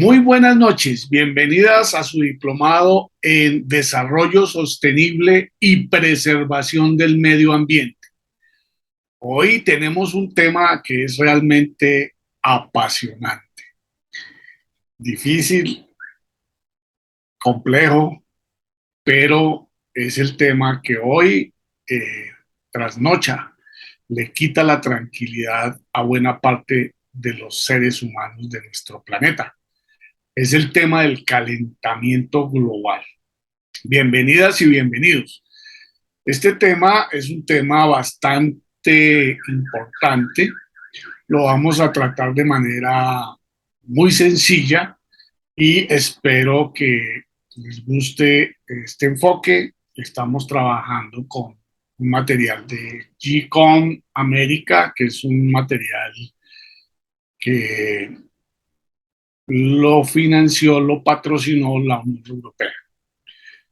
Muy buenas noches, bienvenidas a su diplomado en Desarrollo Sostenible y Preservación del Medio Ambiente. Hoy tenemos un tema que es realmente apasionante, difícil, complejo, pero es el tema que hoy trasnocha, le quita la tranquilidad a buena parte de los seres humanos de nuestro planeta. Es el tema del calentamiento global. Bienvenidas y bienvenidos. Este tema es un tema bastante importante. Lo vamos a tratar de manera muy sencilla y espero que les guste este enfoque. Estamos trabajando con un material de GCOM América, que es un material que lo financió, lo patrocinó la Unión Europea.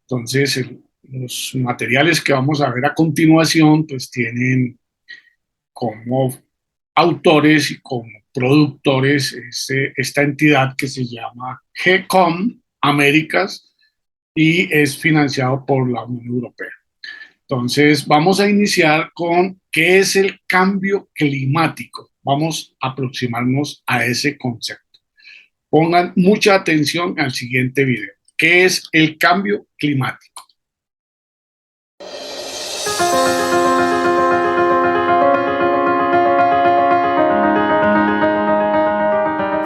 Entonces, los materiales que vamos a ver a continuación, pues tienen como autores y como productores esta entidad que se llama GCOM Américas y es financiado por la Unión Europea. Entonces, vamos a iniciar con qué es el cambio climático. Vamos a aproximarnos a ese concepto. Pongan mucha atención al siguiente video. ¿Qué es el cambio climático?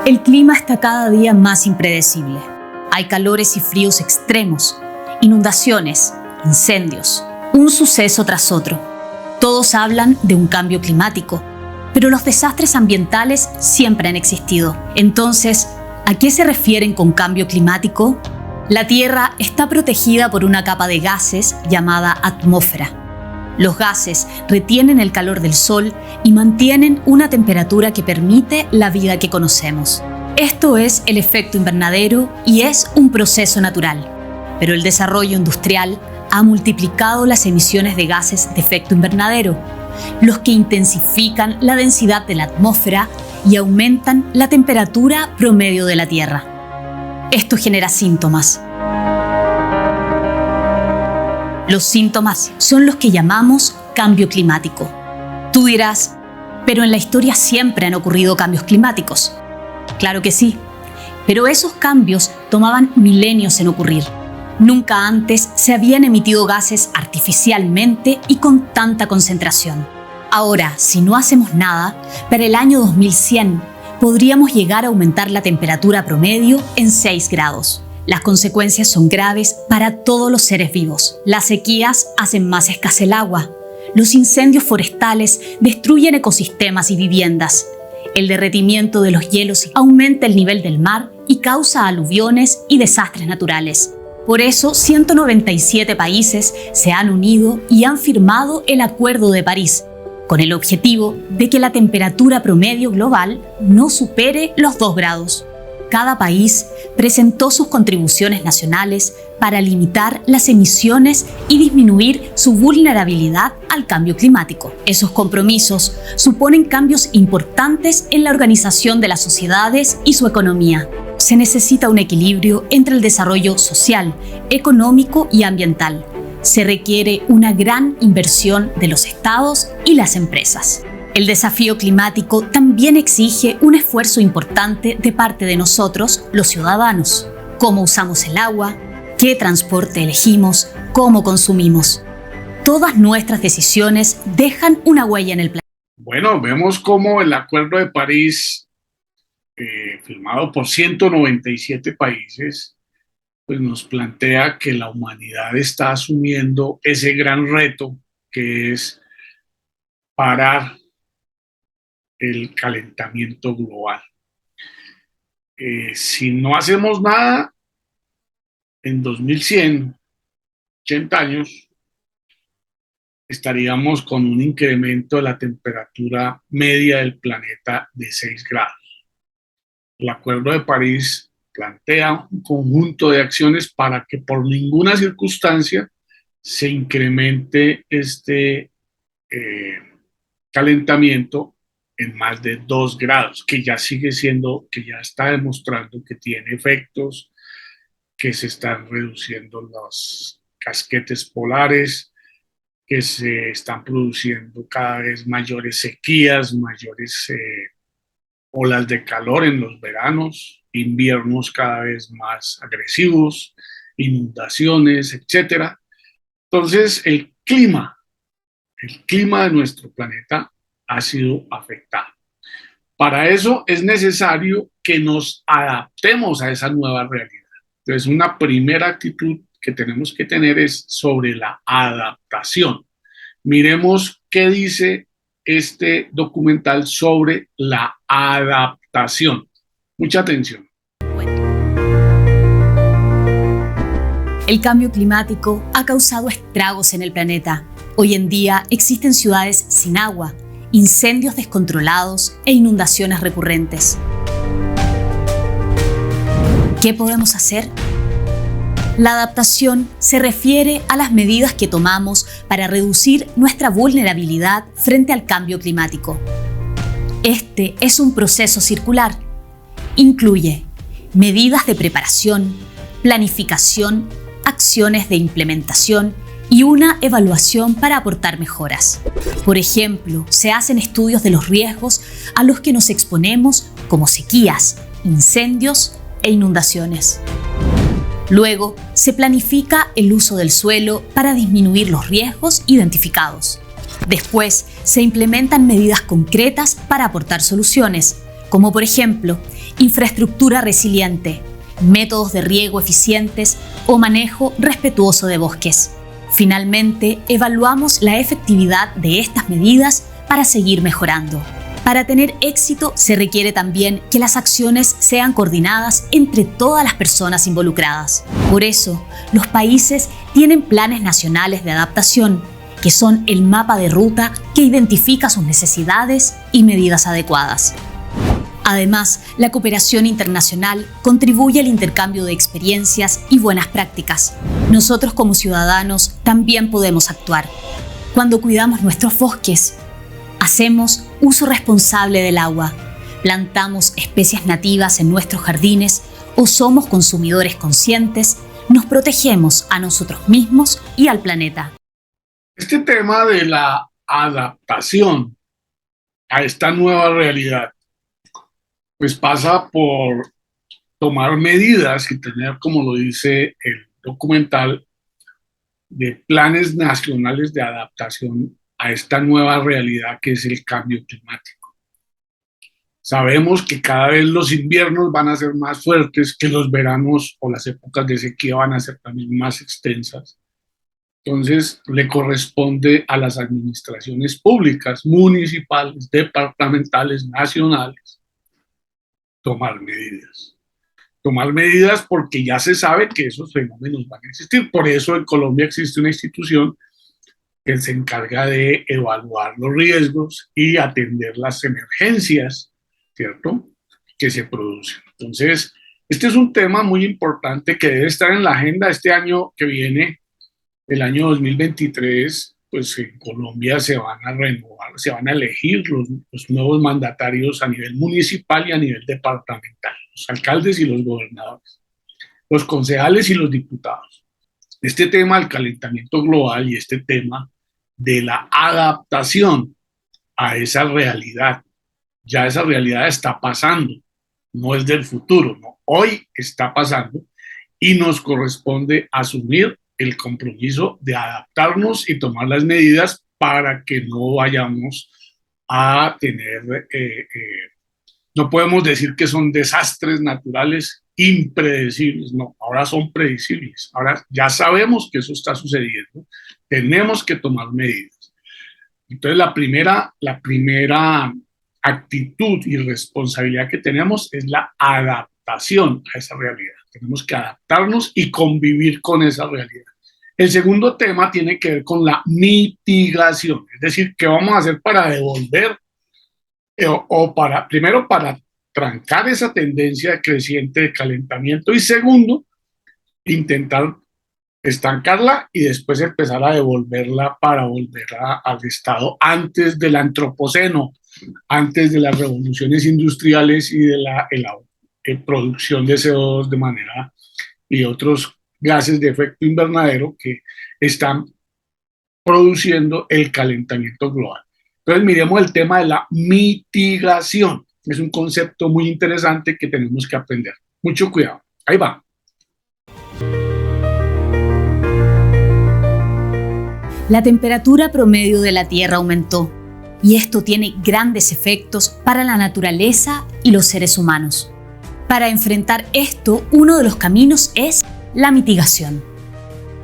El clima está cada día más impredecible. Hay calores y fríos extremos, inundaciones, incendios, un suceso tras otro. Todos hablan de un cambio climático, pero los desastres ambientales siempre han existido. Entonces, ¿a qué se refieren con cambio climático? La Tierra está protegida por una capa de gases llamada atmósfera. Los gases retienen el calor del Sol y mantienen una temperatura que permite la vida que conocemos. Esto es el efecto invernadero y es un proceso natural. Pero el desarrollo industrial ha multiplicado las emisiones de gases de efecto invernadero, los que intensifican la densidad de la atmósfera y aumentan la temperatura promedio de la Tierra. Esto genera síntomas. Los síntomas son los que llamamos cambio climático. Tú dirás, pero en la historia siempre han ocurrido cambios climáticos. Claro que sí, pero esos cambios tomaban milenios en ocurrir. Nunca antes se habían emitido gases artificialmente y con tanta concentración. Ahora, si no hacemos nada, para el año 2100 podríamos llegar a aumentar la temperatura promedio en 6 grados. Las consecuencias son graves para todos los seres vivos. Las sequías hacen más escasa el agua. Los incendios forestales destruyen ecosistemas y viviendas. El derretimiento de los hielos aumenta el nivel del mar y causa aluviones y desastres naturales. Por eso, 197 países se han unido y han firmado el Acuerdo de París, con el objetivo de que la temperatura promedio global no supere los 2 grados. Cada país presentó sus contribuciones nacionales para limitar las emisiones y disminuir su vulnerabilidad al cambio climático. Esos compromisos suponen cambios importantes en la organización de las sociedades y su economía. Se necesita un equilibrio entre el desarrollo social, económico y ambiental. Se requiere una gran inversión de los estados y las empresas. El desafío climático también exige un esfuerzo importante de parte de nosotros, los ciudadanos. Cómo usamos el agua, qué transporte elegimos, cómo consumimos. Todas nuestras decisiones dejan una huella en el planeta. Bueno, vemos cómo el Acuerdo de París, firmado por 197 países, pues nos plantea que la humanidad está asumiendo ese gran reto que es parar el calentamiento global. Si no hacemos nada, en 2100, 80 años, estaríamos con un incremento de la temperatura media del planeta de 6 grados. El Acuerdo de París plantea un conjunto de acciones para que por ninguna circunstancia se incremente este calentamiento en más de 2 grados, que ya sigue siendo, que ya está demostrando que tiene efectos, que se están reduciendo los casquetes polares, que se están produciendo cada vez mayores sequías, mayores olas de calor en los veranos, inviernos cada vez más agresivos, inundaciones, etcétera. Entonces, el clima de nuestro planeta ha sido afectado. Para eso es necesario que nos adaptemos a esa nueva realidad. Entonces, una primera actitud que tenemos que tener es sobre la adaptación. Miremos qué dice este documental sobre la adaptación. Mucha atención. El cambio climático ha causado estragos en el planeta. Hoy en día existen ciudades sin agua, incendios descontrolados e inundaciones recurrentes. ¿Qué podemos hacer? La adaptación se refiere a las medidas que tomamos para reducir nuestra vulnerabilidad frente al cambio climático. Este es un proceso circular. Incluye medidas de preparación, planificación, acciones de implementación y una evaluación para aportar mejoras. Por ejemplo, se hacen estudios de los riesgos a los que nos exponemos, como sequías, incendios e inundaciones. Luego, se planifica el uso del suelo para disminuir los riesgos identificados. Después, se implementan medidas concretas para aportar soluciones, como por ejemplo, infraestructura resiliente, métodos de riego eficientes o manejo respetuoso de bosques. Finalmente, evaluamos la efectividad de estas medidas para seguir mejorando. Para tener éxito, se requiere también que las acciones sean coordinadas entre todas las personas involucradas. Por eso, los países tienen planes nacionales de adaptación, que son el mapa de ruta que identifica sus necesidades y medidas adecuadas. Además, la cooperación internacional contribuye al intercambio de experiencias y buenas prácticas. Nosotros como ciudadanos también podemos actuar. Cuando cuidamos nuestros bosques, hacemos uso responsable del agua, plantamos especies nativas en nuestros jardines o somos consumidores conscientes, nos protegemos a nosotros mismos y al planeta. Este tema de la adaptación a esta nueva realidad, pues pasa por tomar medidas y tener, como lo dice el documental, de planes nacionales de adaptación a esta nueva realidad que es el cambio climático. Sabemos que cada vez los inviernos van a ser más fuertes, que los veranos o las épocas de sequía van a ser también más extensas. Entonces, le corresponde a las administraciones públicas, municipales, departamentales, nacionales, tomar medidas. Tomar medidas porque ya se sabe que esos fenómenos van a existir. Por eso en Colombia existe una institución que se encarga de evaluar los riesgos y atender las emergencias, ¿cierto?, que se producen. Entonces, este es un tema muy importante que debe estar en la agenda este año que viene, el año 2023, pues en Colombia se van a renovar, se van a elegir los nuevos mandatarios a nivel municipal y a nivel departamental, los alcaldes y los gobernadores, los concejales y los diputados. Este tema del calentamiento global y este tema de la adaptación a esa realidad, ya esa realidad está pasando, no es del futuro, no, hoy está pasando y nos corresponde asumir el compromiso de adaptarnos y tomar las medidas para que no vayamos a tener, no podemos decir que son desastres naturales impredecibles, no, ahora son predecibles, ahora ya sabemos que eso está sucediendo, tenemos que tomar medidas. Entonces la primera actitud y responsabilidad que tenemos es la adaptación a esa realidad. Tenemos que adaptarnos y convivir con esa realidad. El segundo tema tiene que ver con la mitigación, es decir, ¿qué vamos a hacer para devolver primero para trancar esa tendencia creciente de calentamiento y segundo, intentar estancarla y después empezar a devolverla para volver al estado antes del antropoceno, antes de las revoluciones industriales y de la producción de CO2 de manera y otros gases de efecto invernadero que están produciendo el calentamiento global. Entonces miremos el tema de la mitigación. Es un concepto muy interesante que tenemos que aprender. Mucho cuidado. Ahí va. La temperatura promedio de la Tierra aumentó y esto tiene grandes efectos para la naturaleza y los seres humanos. Para enfrentar esto, uno de los caminos es la mitigación.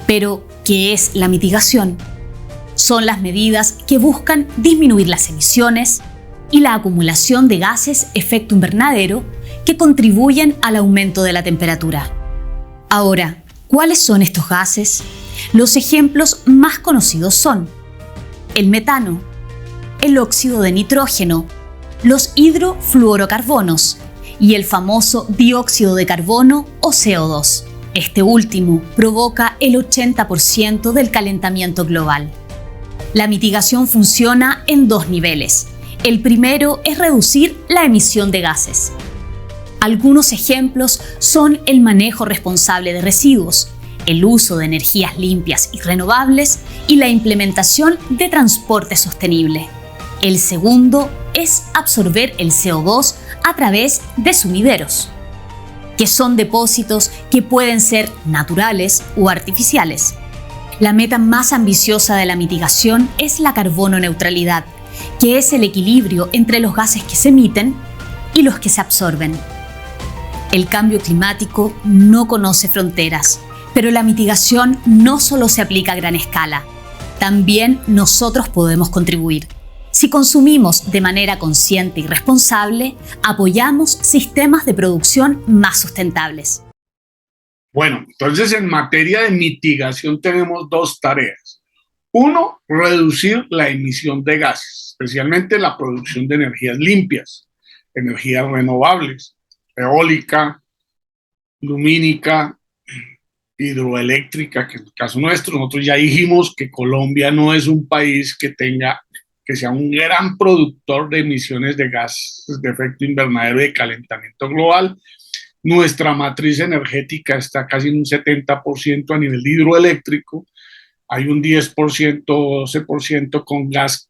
Pero, ¿qué es la mitigación? Son las medidas que buscan disminuir las emisiones y la acumulación de gases efecto invernadero que contribuyen al aumento de la temperatura. Ahora, ¿cuáles son estos gases? Los ejemplos más conocidos son el metano, el óxido de nitrógeno, los hidrofluorocarbonos y el famoso dióxido de carbono o CO2. Este último provoca el 80% del calentamiento global. La mitigación funciona en dos niveles. El primero es reducir la emisión de gases. Algunos ejemplos son el manejo responsable de residuos, el uso de energías limpias y renovables y la implementación de transporte sostenible. El segundo es absorber el CO2 a través de sumideros, que son depósitos que pueden ser naturales o artificiales. La meta más ambiciosa de la mitigación es la carbono neutralidad, que es el equilibrio entre los gases que se emiten y los que se absorben. El cambio climático no conoce fronteras, pero la mitigación no solo se aplica a gran escala, también nosotros podemos contribuir. Si consumimos de manera consciente y responsable, apoyamos sistemas de producción más sustentables. Bueno, entonces en materia de mitigación tenemos dos tareas. Uno, reducir la emisión de gases, especialmente la producción de energías limpias, energías renovables, eólica, lumínica, hidroeléctrica, que en el caso nuestro, nosotros ya dijimos que Colombia no es un país que sea un gran productor de emisiones de gases de efecto invernadero y de calentamiento global. Nuestra matriz energética está casi en un 70% a nivel de hidroeléctrico. Hay un 10%, 12% con gas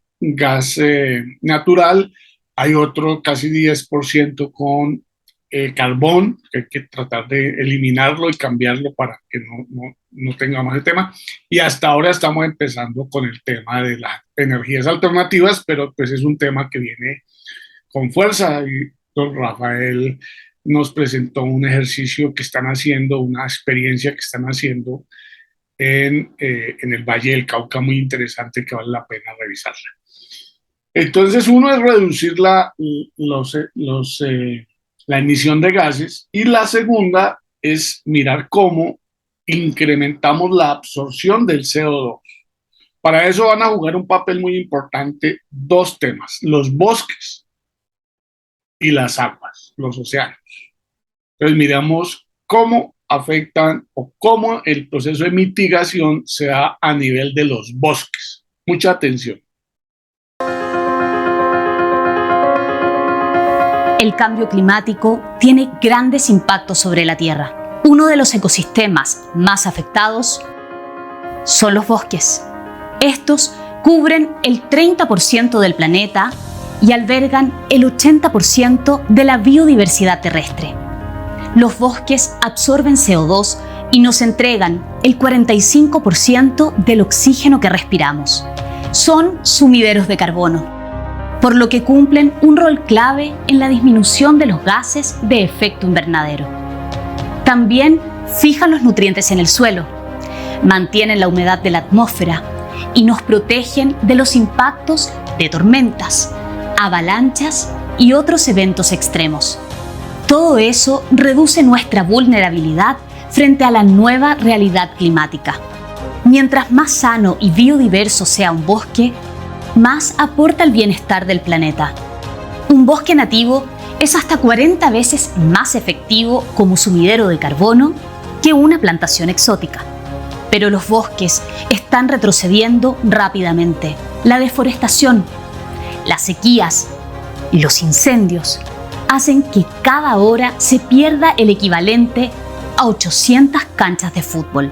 natural. Hay otro casi 10% con carbón, que hay que tratar de eliminarlo y cambiarlo para que no tengamos el tema. Y hasta ahora estamos empezando con el tema de las energías alternativas, pero pues es un tema que viene con fuerza. Y don Rafael nos presentó un ejercicio que están haciendo, una experiencia que están haciendo en el Valle del Cauca, muy interesante, que vale la pena revisarla. Entonces, uno es reducir la emisión de gases y la segunda es mirar cómo incrementamos la absorción del CO2. Para eso van a jugar un papel muy importante dos temas: los bosques y las aguas, los océanos. Entonces miramos cómo afectan o cómo el proceso de mitigación se da a nivel de los bosques. Mucha atención. El cambio climático tiene grandes impactos sobre la Tierra. Uno de los ecosistemas más afectados son los bosques. Estos cubren el 30% del planeta y albergan el 80% de la biodiversidad terrestre. Los bosques absorben CO2 y nos entregan el 45% del oxígeno que respiramos. Son sumideros de carbono, por lo que cumplen un rol clave en la disminución de los gases de efecto invernadero. También fijan los nutrientes en el suelo, mantienen la humedad de la atmósfera y nos protegen de los impactos de tormentas, avalanchas y otros eventos extremos. Todo eso reduce nuestra vulnerabilidad frente a la nueva realidad climática. Mientras más sano y biodiverso sea un bosque, más aporta al bienestar del planeta. Un bosque nativo es hasta 40 veces más efectivo como sumidero de carbono que una plantación exótica. Pero los bosques están retrocediendo rápidamente. La deforestación, las sequías Y los incendios hacen que cada hora se pierda el equivalente a 800 canchas de fútbol.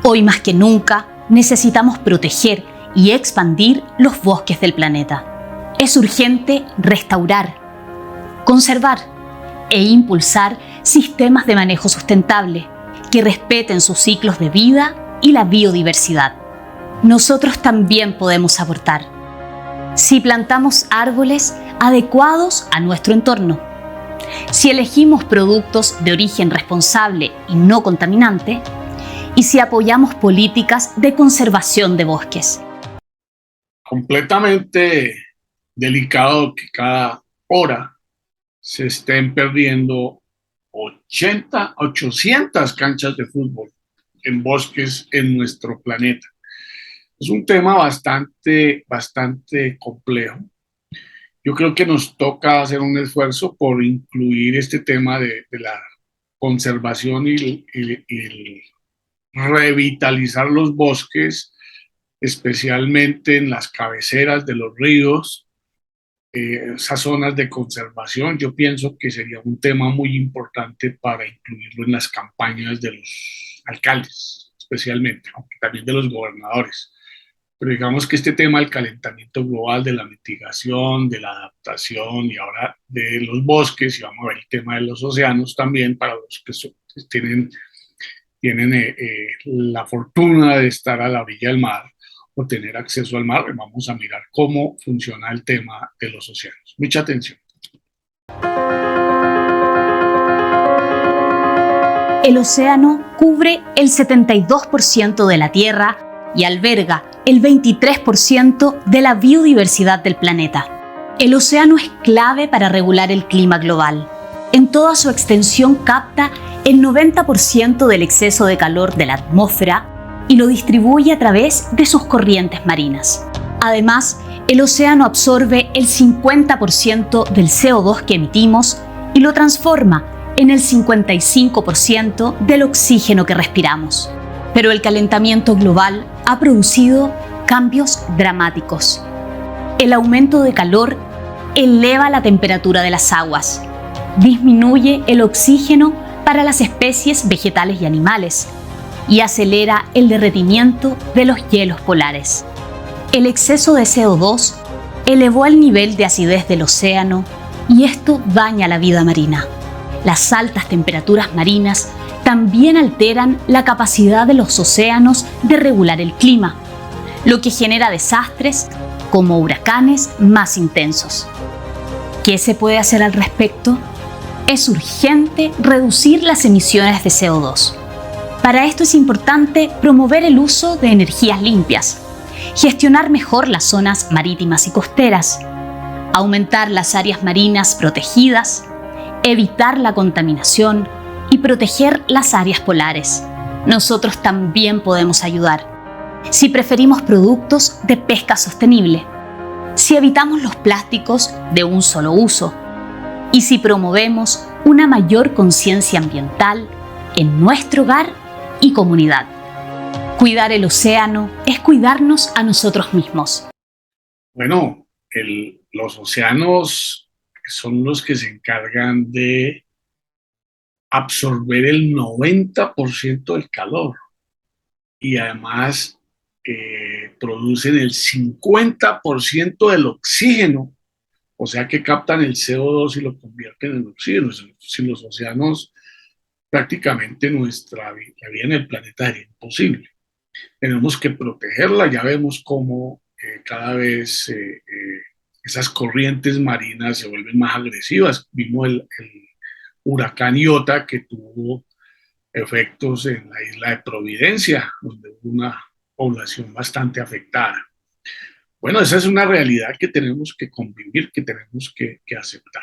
Hoy más que nunca necesitamos proteger y expandir los bosques del planeta. Es urgente restaurar, conservar e impulsar sistemas de manejo sustentable que respeten sus ciclos de vida y la biodiversidad. Nosotros también podemos aportar si plantamos árboles adecuados a nuestro entorno, si elegimos productos de origen responsable y no contaminante, y si apoyamos políticas de conservación de bosques. Completamente delicado que cada hora se estén perdiendo 800 canchas de fútbol en bosques en nuestro planeta. Es un tema bastante complejo. Yo creo que nos toca hacer un esfuerzo por incluir este tema de la conservación y el revitalizar los bosques, especialmente en las cabeceras de los ríos, esas zonas de conservación. Yo pienso que sería un tema muy importante para incluirlo en las campañas de los alcaldes, especialmente, aunque también de los gobernadores. Pero digamos que este tema del calentamiento global, de la mitigación, de la adaptación y ahora de los bosques, y vamos a ver el tema de los océanos también, para los que tienen la fortuna de estar a la orilla del mar o tener acceso al mar, vamos a mirar cómo funciona el tema de los océanos. Mucha atención. El océano cubre el 72% de la Tierra y alberga el 23% de la biodiversidad del planeta. El océano es clave para regular el clima global. En toda su extensión capta el 90% del exceso de calor de la atmósfera y lo distribuye a través de sus corrientes marinas. Además, el océano absorbe el 50% del CO2 que emitimos y lo transforma en el 55% del oxígeno que respiramos. Pero el calentamiento global ha producido cambios dramáticos. El aumento de calor eleva la temperatura de las aguas, disminuye el oxígeno para las especies vegetales y animales y acelera el derretimiento de los hielos polares. El exceso de CO2 elevó el nivel de acidez del océano y esto daña la vida marina. Las altas temperaturas marinas también alteran la capacidad de los océanos de regular el clima, lo que genera desastres como huracanes más intensos. ¿Qué se puede hacer al respecto? Es urgente reducir las emisiones de CO2. Para esto es importante promover el uso de energías limpias, gestionar mejor las zonas marítimas y costeras, aumentar las áreas marinas protegidas, evitar la contaminación y proteger las áreas polares. Nosotros también podemos ayudar. Si preferimos productos de pesca sostenible, si evitamos los plásticos de un solo uso y si promovemos una mayor conciencia ambiental en nuestro hogar y comunidad. Cuidar el océano es cuidarnos a nosotros mismos. Bueno, los océanos son los que se encargan de absorber el 90% del calor y además producen el 50% del oxígeno, o sea que captan el CO2 y lo convierten en oxígeno. Sin los océanos, prácticamente la vida en el planeta sería imposible. Tenemos que protegerla, ya vemos cómo cada vez esas corrientes marinas se vuelven más agresivas. Vimos el huracán Iota, que tuvo efectos en la isla de Providencia, donde hubo una población bastante afectada. Bueno, esa es una realidad que tenemos que convivir, que tenemos que aceptar.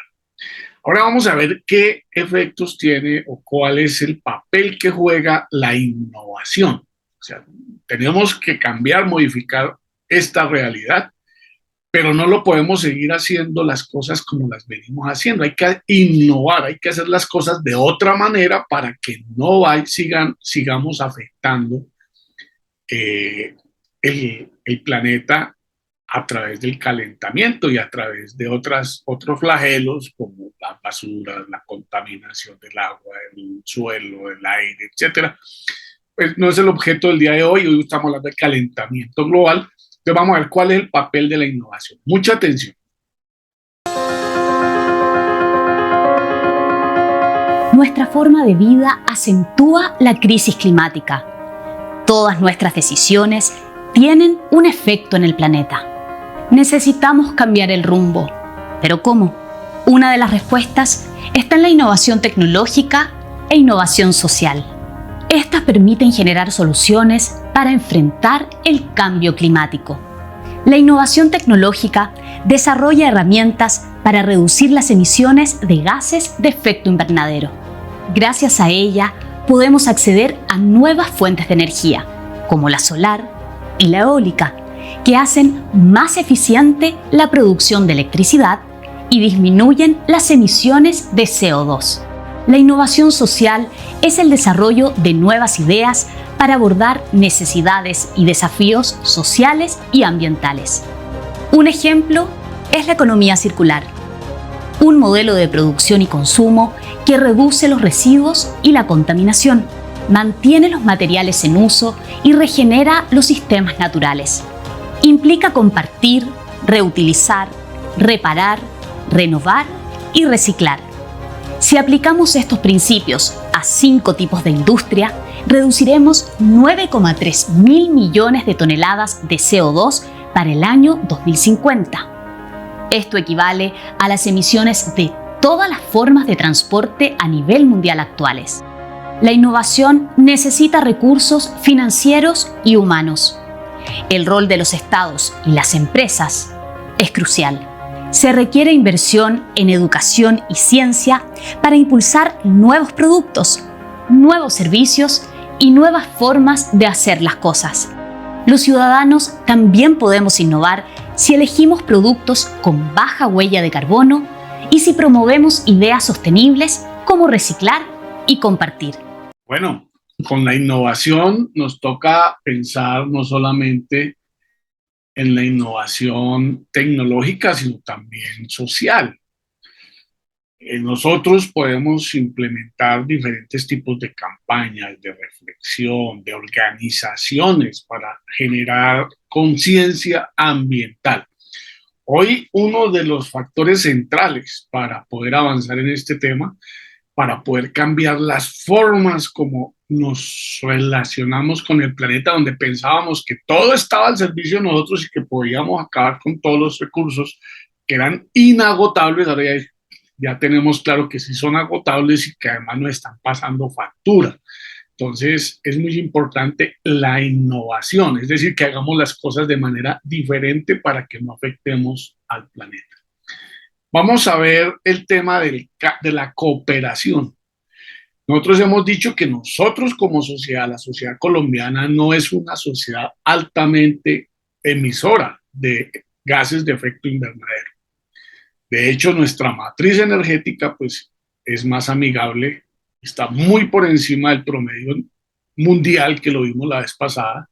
Ahora vamos a ver qué efectos tiene o cuál es el papel que juega la innovación. O sea, tenemos que cambiar, modificar esta realidad, pero no lo podemos seguir haciendo las cosas como las venimos haciendo. Hay que innovar, hay que hacer las cosas de otra manera para que no sigamos afectando el planeta a través del calentamiento y a través de otros flagelos como la basura, la contaminación del agua, el suelo, el aire, etcétera. Pues no es el objeto del día de hoy. Hoy estamos hablando de calentamiento global. Entonces vamos a ver cuál es el papel de la innovación. Mucha atención. Nuestra forma de vida acentúa la crisis climática. Todas nuestras decisiones tienen un efecto en el planeta. Necesitamos cambiar el rumbo. ¿Pero cómo? Una de las respuestas está en la innovación tecnológica e innovación social. Estas permiten generar soluciones para enfrentar el cambio climático. La innovación tecnológica desarrolla herramientas para reducir las emisiones de gases de efecto invernadero. Gracias a ella, podemos acceder a nuevas fuentes de energía, como la solar y la eólica, que hacen más eficiente la producción de electricidad y disminuyen las emisiones de CO2. La innovación social es el desarrollo de nuevas ideas para abordar necesidades y desafíos sociales y ambientales. Un ejemplo es la economía circular, un modelo de producción y consumo que reduce los residuos y la contaminación, mantiene los materiales en uso y regenera los sistemas naturales. Implica compartir, reutilizar, reparar, renovar y reciclar. Si aplicamos estos principios a 5 tipos de industria, reduciremos 9,3 mil millones de toneladas de CO2 para el año 2050. Esto equivale a las emisiones de todas las formas de transporte a nivel mundial actuales. La innovación necesita recursos financieros y humanos. El rol de los estados y las empresas es crucial. Se requiere inversión en educación y ciencia para impulsar nuevos productos, nuevos servicios y nuevas formas de hacer las cosas. Los ciudadanos también podemos innovar si elegimos productos con baja huella de carbono y si promovemos ideas sostenibles como reciclar y compartir. Bueno, con la innovación nos toca pensar no solamente en la innovación tecnológica, sino también social. Nosotros podemos implementar diferentes tipos de campañas, de reflexión, de organizaciones para generar conciencia ambiental. Hoy uno de los factores centrales para poder avanzar en este tema, para poder cambiar las formas como nos relacionamos con el planeta, donde pensábamos que todo estaba al servicio de nosotros y que podíamos acabar con todos los recursos que eran inagotables. Ahora ya tenemos claro que sí son agotables y que además nos están pasando factura. Entonces es muy importante la innovación, es decir, que hagamos las cosas de manera diferente para que no afectemos al planeta. Vamos a ver el tema de la cooperación. Nosotros hemos dicho que nosotros como sociedad, la sociedad colombiana no es una sociedad altamente emisora de gases de efecto invernadero. De hecho, nuestra matriz energética pues, es más amigable, está muy por encima del promedio mundial que lo vimos la vez pasada.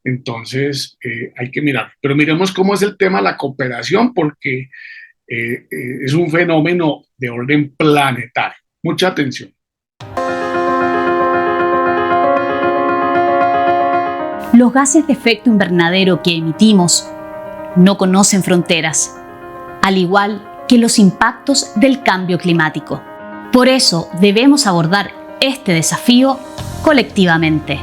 Entonces, hay que mirar. Pero miremos cómo es el tema de la cooperación, porque es un fenómeno de orden planetario. Mucha atención. Los gases de efecto invernadero que emitimos no conocen fronteras, al igual que los impactos del cambio climático. Por eso debemos abordar este desafío colectivamente.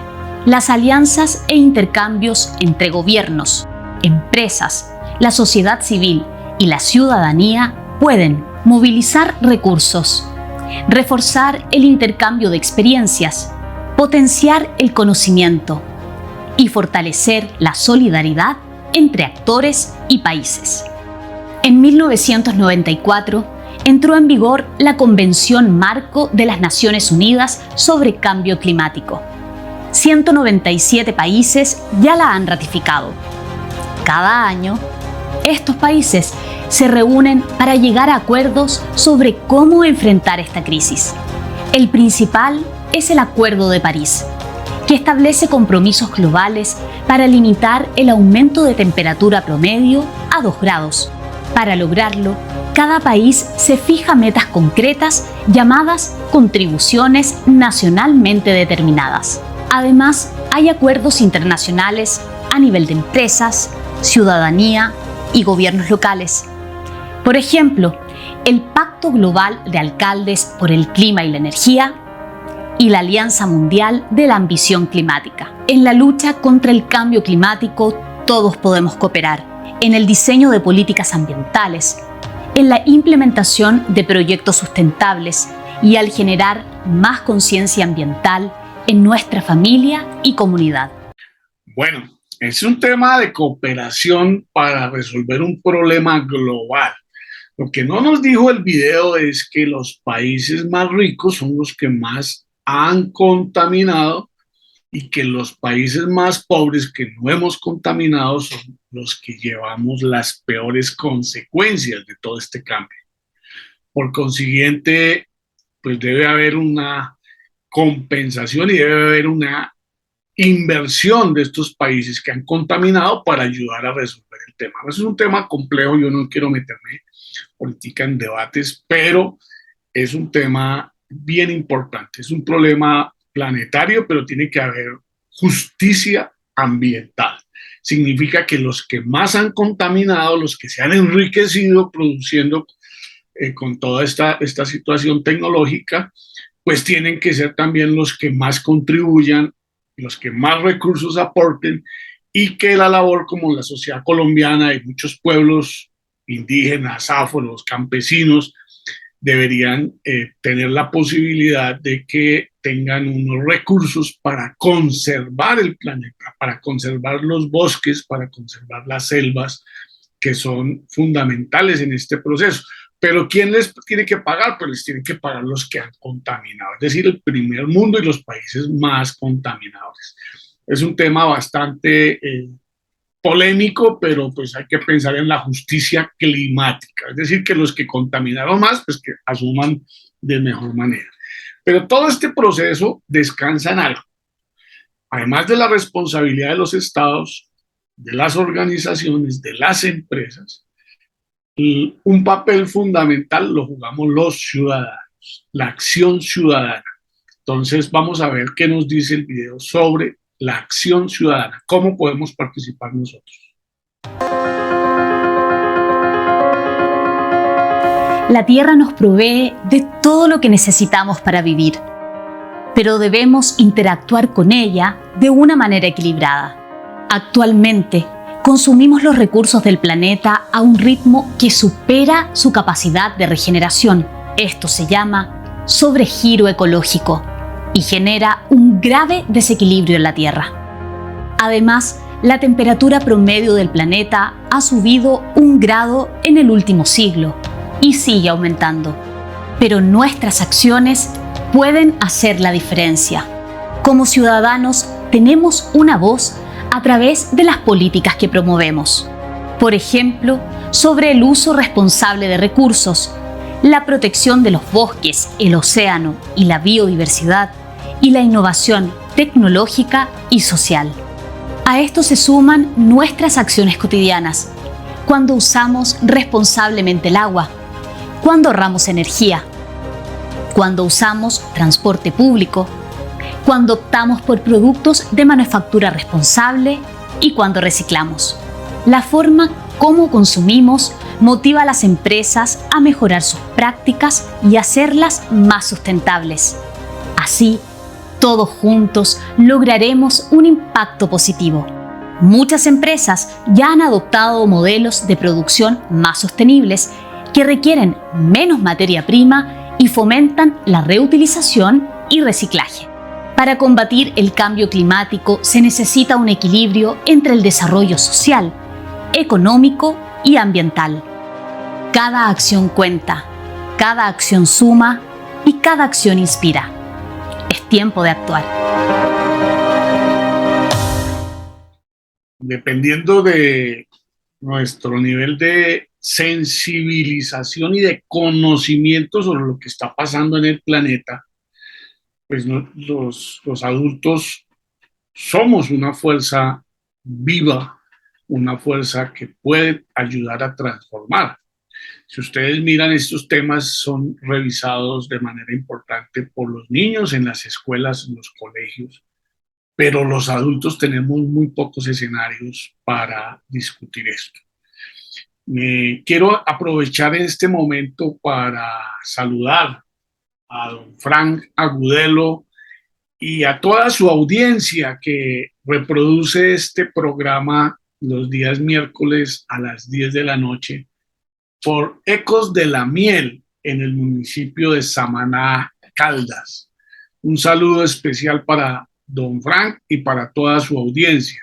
Las alianzas e intercambios entre gobiernos, empresas, la sociedad civil y la ciudadanía pueden movilizar recursos, reforzar el intercambio de experiencias, potenciar el conocimiento y fortalecer la solidaridad entre actores y países. En 1994 entró en vigor la Convención Marco de las Naciones Unidas sobre Cambio Climático. 197 países ya la han ratificado. Cada año, estos países se reúnen para llegar a acuerdos sobre cómo enfrentar esta crisis. El principal es el Acuerdo de París, que que establece compromisos globales para limitar el aumento de temperatura promedio a 2 grados. Para lograrlo, cada país se fija metas concretas llamadas contribuciones nacionalmente determinadas. Además, hay acuerdos internacionales a nivel de empresas, ciudadanía y gobiernos locales. Por ejemplo, el Pacto Global de Alcaldes por el Clima y la Energía y la Alianza Mundial de la Ambición Climática. En la lucha contra el cambio climático, todos podemos cooperar en el diseño de políticas ambientales, en la implementación de proyectos sustentables y al generar más conciencia ambiental en nuestra familia y comunidad. Bueno, es un tema de cooperación para resolver un problema global. Lo que no nos dijo el video es que los países más ricos son los que más han contaminado y que los países más pobres que no hemos contaminado son los que llevamos las peores consecuencias de todo este cambio. Por consiguiente, pues debe haber una compensación y debe haber una inversión de estos países que han contaminado para ayudar a resolver el tema. Es un tema complejo, yo no quiero meterme política en debates, pero es un tema bien importante, es un problema planetario, pero tiene que haber justicia ambiental. Significa que los que más han contaminado, los que se han enriquecido produciendo con toda esta situación tecnológica, pues tienen que ser también los que más contribuyan, los que más recursos aporten, y que la labor como la sociedad colombiana y muchos pueblos indígenas, afros, campesinos, deberían tener la posibilidad de que tengan unos recursos para conservar el planeta, para conservar los bosques, para conservar las selvas, que son fundamentales en este proceso. Pero ¿quién les tiene que pagar? Pues les tienen que pagar los que han contaminado, es decir, el primer mundo y los países más contaminadores. Es un tema bastante polémico, pero pues hay que pensar en la justicia climática, es decir, que los que contaminaron más, pues que asuman de mejor manera. Pero todo este proceso descansa en algo. Además de la responsabilidad de los estados, de las organizaciones, de las empresas, y un papel fundamental lo jugamos los ciudadanos, la acción ciudadana. Entonces vamos a ver qué nos dice el video sobre la acción ciudadana, cómo podemos participar nosotros. La Tierra nos provee de todo lo que necesitamos para vivir, pero debemos interactuar con ella de una manera equilibrada. Actualmente, consumimos los recursos del planeta a un ritmo que supera su capacidad de regeneración. Esto se llama sobregiro ecológico y genera un grave desequilibrio en la Tierra. Además, la temperatura promedio del planeta ha subido 1 grado en el último siglo y sigue aumentando. Pero nuestras acciones pueden hacer la diferencia. Como ciudadanos, tenemos una voz a través de las políticas que promovemos. Por ejemplo, sobre el uso responsable de recursos, la protección de los bosques, el océano y la biodiversidad, y la innovación tecnológica y social. A esto se suman nuestras acciones cotidianas, cuando usamos responsablemente el agua, cuando ahorramos energía, cuando usamos transporte público, cuando optamos por productos de manufactura responsable y cuando reciclamos. La forma como consumimos motiva a las empresas a mejorar sus prácticas y hacerlas más sustentables. Así, todos juntos lograremos un impacto positivo. Muchas empresas ya han adoptado modelos de producción más sostenibles que requieren menos materia prima y fomentan la reutilización y reciclaje. Para combatir el cambio climático se necesita un equilibrio entre el desarrollo social, económico y ambiental. Cada acción cuenta, cada acción suma y cada acción inspira. Es tiempo de actuar. Dependiendo de nuestro nivel de sensibilización y de conocimiento sobre lo que está pasando en el planeta, pues los adultos somos una fuerza viva, una fuerza que puede ayudar a transformar. Si ustedes miran, estos temas son revisados de manera importante por los niños en las escuelas, en los colegios, pero los adultos tenemos muy pocos escenarios para discutir esto. Quiero aprovechar este momento para saludar a don Frank Agudelo y a toda su audiencia que reproduce este programa los días miércoles a las 10 de la noche por Ecos de la Miel en el municipio de Samaná, Caldas. Un saludo especial para don Frank y para toda su audiencia.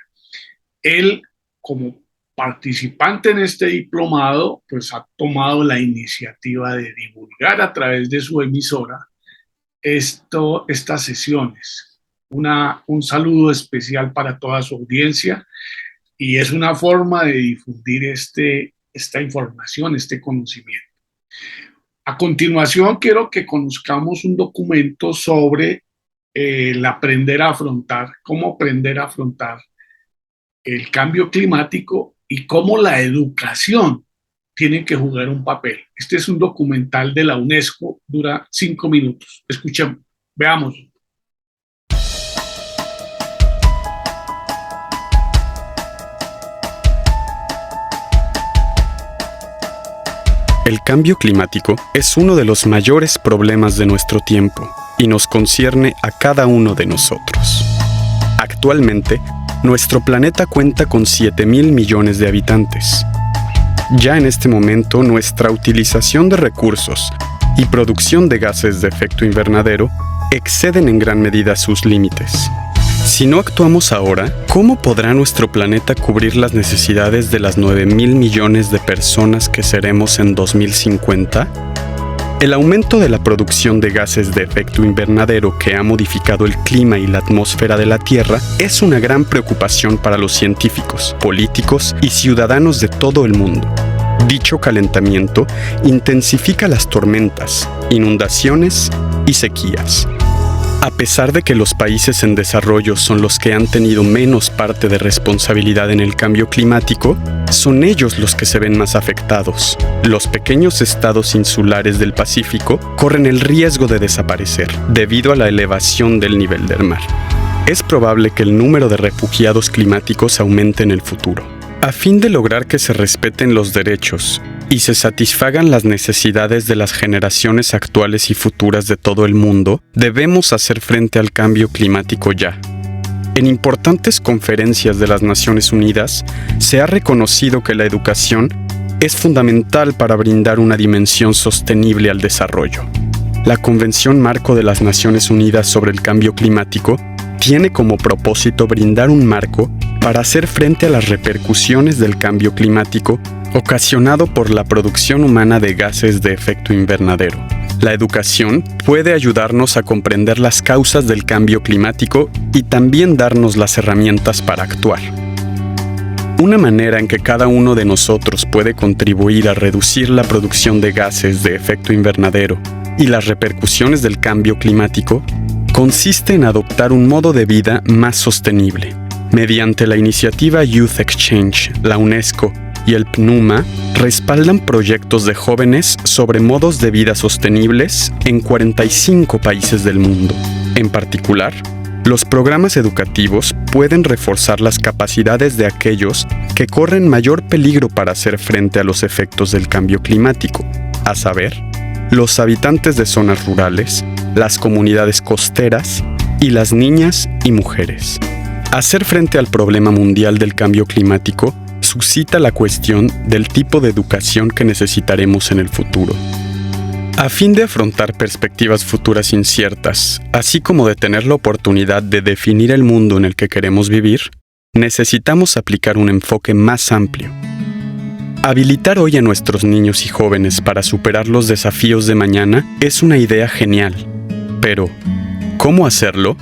Él, como participante en este diplomado, pues ha tomado la iniciativa de divulgar a través de su emisora estas sesiones. Un saludo especial para toda su audiencia y es una forma de difundir esta información, este conocimiento. A continuación, quiero que conozcamos un documento sobre el aprender a afrontar, cómo aprender a afrontar el cambio climático y cómo la educación tiene que jugar un papel. Este es un documental de la UNESCO, dura 5 minutos. Escuchemos, veamos. El cambio climático es uno de los mayores problemas de nuestro tiempo y nos concierne a cada uno de nosotros. Actualmente, nuestro planeta cuenta con 7.000 millones de habitantes. Ya en este momento, nuestra utilización de recursos y producción de gases de efecto invernadero exceden en gran medida sus límites. Si no actuamos ahora, ¿cómo podrá nuestro planeta cubrir las necesidades de las 9.000 millones de personas que seremos en 2050? El aumento de la producción de gases de efecto invernadero que ha modificado el clima y la atmósfera de la Tierra es una gran preocupación para los científicos, políticos y ciudadanos de todo el mundo. Dicho calentamiento intensifica las tormentas, inundaciones y sequías. A pesar de que los países en desarrollo son los que han tenido menos parte de responsabilidad en el cambio climático, son ellos los que se ven más afectados. Los pequeños estados insulares del Pacífico corren el riesgo de desaparecer debido a la elevación del nivel del mar. Es probable que el número de refugiados climáticos aumente en el futuro. A fin de lograr que se respeten los derechos y se satisfagan las necesidades de las generaciones actuales y futuras de todo el mundo, debemos hacer frente al cambio climático ya. En importantes conferencias de las Naciones Unidas, se ha reconocido que la educación es fundamental para brindar una dimensión sostenible al desarrollo. La Convención Marco de las Naciones Unidas sobre el Cambio Climático tiene como propósito brindar un marco para hacer frente a las repercusiones del cambio climático ocasionado por la producción humana de gases de efecto invernadero. La educación puede ayudarnos a comprender las causas del cambio climático y también darnos las herramientas para actuar. Una manera en que cada uno de nosotros puede contribuir a reducir la producción de gases de efecto invernadero y las repercusiones del cambio climático consiste en adoptar un modo de vida más sostenible. Mediante la iniciativa Youth Exchange, la UNESCO y el PNUMA respaldan proyectos de jóvenes sobre modos de vida sostenibles en 45 países del mundo. En particular, los programas educativos pueden reforzar las capacidades de aquellos que corren mayor peligro para hacer frente a los efectos del cambio climático, a saber, los habitantes de zonas rurales, las comunidades costeras y las niñas y mujeres. Hacer frente al problema mundial del cambio climático suscita la cuestión del tipo de educación que necesitaremos en el futuro. A fin de afrontar perspectivas futuras inciertas, así como de tener la oportunidad de definir el mundo en el que queremos vivir, necesitamos aplicar un enfoque más amplio. Habilitar hoy a nuestros niños y jóvenes para superar los desafíos de mañana es una idea genial. Pero, ¿cómo hacerlo?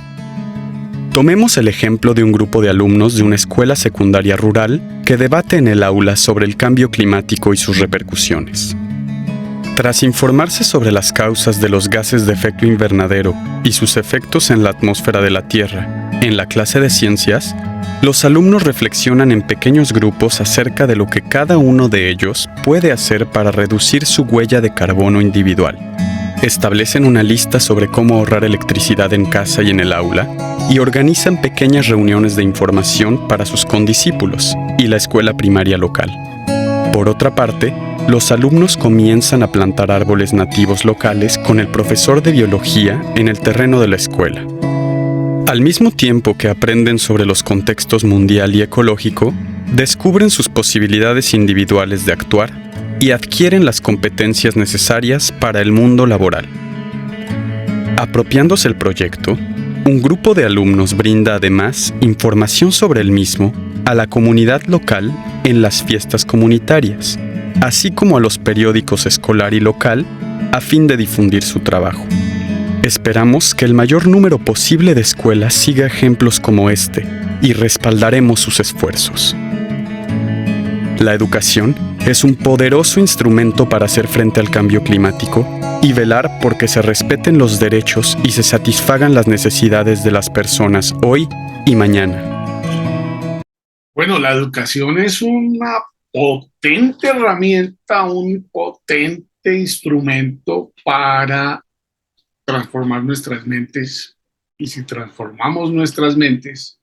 Tomemos el ejemplo de un grupo de alumnos de una escuela secundaria rural que debate en el aula sobre el cambio climático y sus repercusiones. Tras informarse sobre las causas de los gases de efecto invernadero y sus efectos en la atmósfera de la Tierra, En la clase de ciencias, los alumnos reflexionan en pequeños grupos acerca de lo que cada uno de ellos puede hacer para reducir su huella de carbono individual. Establecen una lista sobre cómo ahorrar electricidad en casa y en el aula y organizan pequeñas reuniones de información para sus condiscípulos y la escuela primaria local. Por otra parte, los alumnos comienzan a plantar árboles nativos locales con el profesor de biología en el terreno de la escuela. Al mismo tiempo que aprenden sobre los contextos mundial y ecológico, descubren sus posibilidades individuales de actuar y adquieren las competencias necesarias para el mundo laboral. Apropiándose el proyecto, un grupo de alumnos brinda además información sobre el mismo a la comunidad local en las fiestas comunitarias, así como a los periódicos escolar y local a fin de difundir su trabajo. Esperamos que el mayor número posible de escuelas siga ejemplos como este y respaldaremos sus esfuerzos. La educación es un poderoso instrumento para hacer frente al cambio climático y velar por que se respeten los derechos y se satisfagan las necesidades de las personas hoy y mañana. Bueno, la educación es una potente herramienta, un potente instrumento para transformar nuestras mentes, y si transformamos nuestras mentes,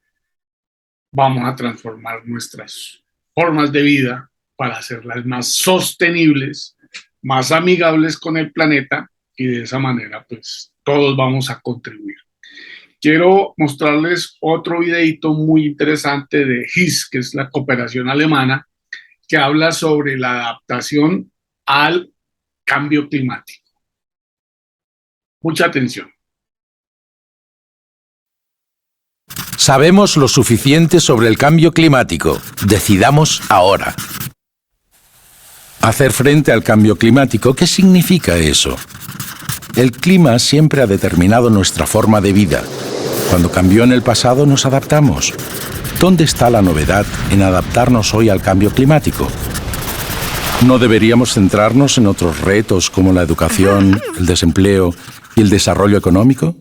vamos a transformar nuestras formas de vida para hacerlas más sostenibles, más amigables con el planeta, y de esa manera pues todos vamos a contribuir. Quiero mostrarles otro videito muy interesante de HIS, que es la cooperación alemana, que habla sobre la adaptación al cambio climático. Mucha atención. Sabemos lo suficiente sobre el cambio climático. Decidamos ahora. Hacer frente al cambio climático, ¿qué significa eso? El clima siempre ha determinado nuestra forma de vida. Cuando cambió en el pasado, nos adaptamos. ¿Dónde está la novedad en adaptarnos hoy al cambio climático? ¿No deberíamos centrarnos en otros retos como la educación, el desempleo y el desarrollo económico?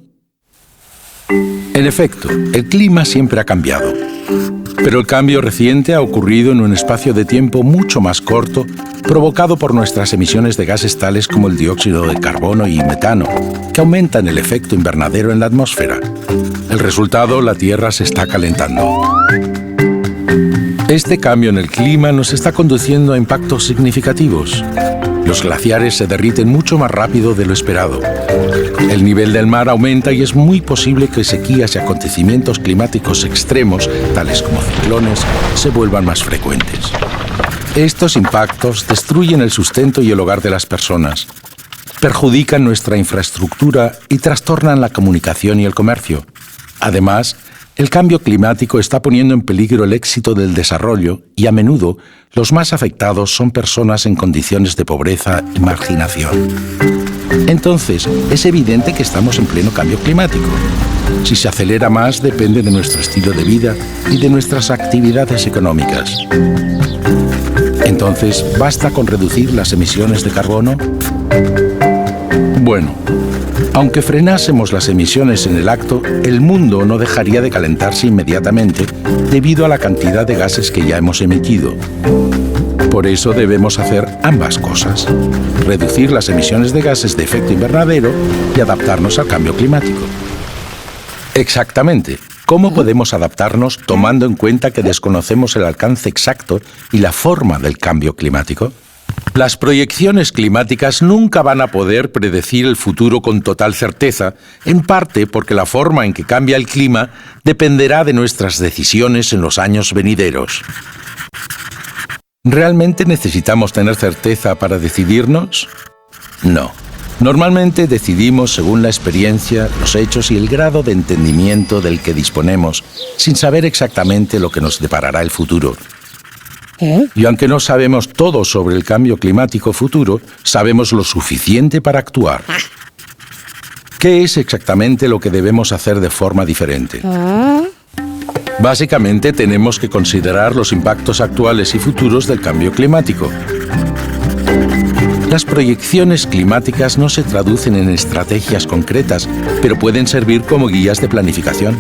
En efecto, el clima siempre ha cambiado. Pero el cambio reciente ha ocurrido en un espacio de tiempo mucho más corto, provocado por nuestras emisiones de gases tales como el dióxido de carbono y metano, que aumentan el efecto invernadero en la atmósfera. El resultado, la Tierra se está calentando. Este cambio en el clima nos está conduciendo a impactos significativos. Los glaciares se derriten mucho más rápido de lo esperado. El nivel del mar aumenta y es muy posible que sequías y acontecimientos climáticos extremos, tales como ciclones, se vuelvan más frecuentes. Estos impactos destruyen el sustento y el hogar de las personas, perjudican nuestra infraestructura y trastornan la comunicación y el comercio. Además, el cambio climático está poniendo en peligro el éxito del desarrollo y a menudo los más afectados son personas en condiciones de pobreza y marginación. Entonces, es evidente que estamos en pleno cambio climático. Si se acelera más, depende de nuestro estilo de vida y de nuestras actividades económicas. Entonces, ¿basta con reducir las emisiones de carbono? Bueno, aunque frenásemos las emisiones en el acto, el mundo no dejaría de calentarse inmediatamente debido a la cantidad de gases que ya hemos emitido. Por eso debemos hacer ambas cosas: reducir las emisiones de gases de efecto invernadero y adaptarnos al cambio climático. Exactamente. ¿Cómo podemos adaptarnos tomando en cuenta que desconocemos el alcance exacto y la forma del cambio climático? Las proyecciones climáticas nunca van a poder predecir el futuro con total certeza, en parte porque la forma en que cambia el clima dependerá de nuestras decisiones en los años venideros. ¿Realmente necesitamos tener certeza para decidirnos? No. Normalmente decidimos según la experiencia, los hechos y el grado de entendimiento del que disponemos, sin saber exactamente lo que nos deparará el futuro. Y aunque no sabemos todo sobre el cambio climático futuro, sabemos lo suficiente para actuar. ¿Qué es exactamente lo que debemos hacer de forma diferente? Básicamente tenemos que considerar los impactos actuales y futuros del cambio climático. Las proyecciones climáticas no se traducen en estrategias concretas, pero pueden servir como guías de planificación.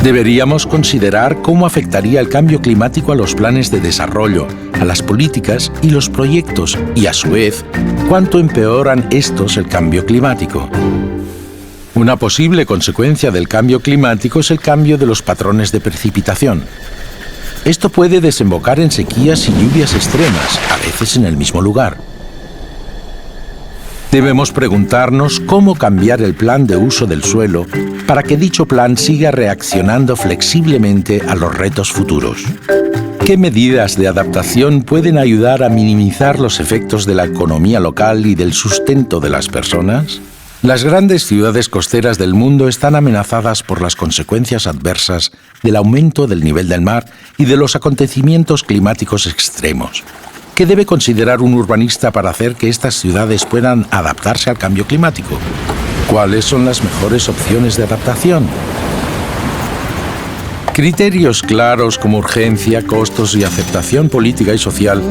Deberíamos considerar cómo afectaría el cambio climático a los planes de desarrollo, a las políticas y los proyectos, y a su vez, cuánto empeoran estos el cambio climático. Una posible consecuencia del cambio climático es el cambio de los patrones de precipitación. Esto puede desembocar en sequías y lluvias extremas, a veces en el mismo lugar. Debemos preguntarnos cómo cambiar el plan de uso del suelo para que dicho plan siga reaccionando flexiblemente a los retos futuros. ¿Qué medidas de adaptación pueden ayudar a minimizar los efectos de la economía local y del sustento de las personas? Las grandes ciudades costeras del mundo están amenazadas por las consecuencias adversas del aumento del nivel del mar y de los acontecimientos climáticos extremos. ¿Qué debe considerar un urbanista para hacer que estas ciudades puedan adaptarse al cambio climático? ¿Cuáles son las mejores opciones de adaptación? Criterios claros como urgencia, costos y aceptación política y social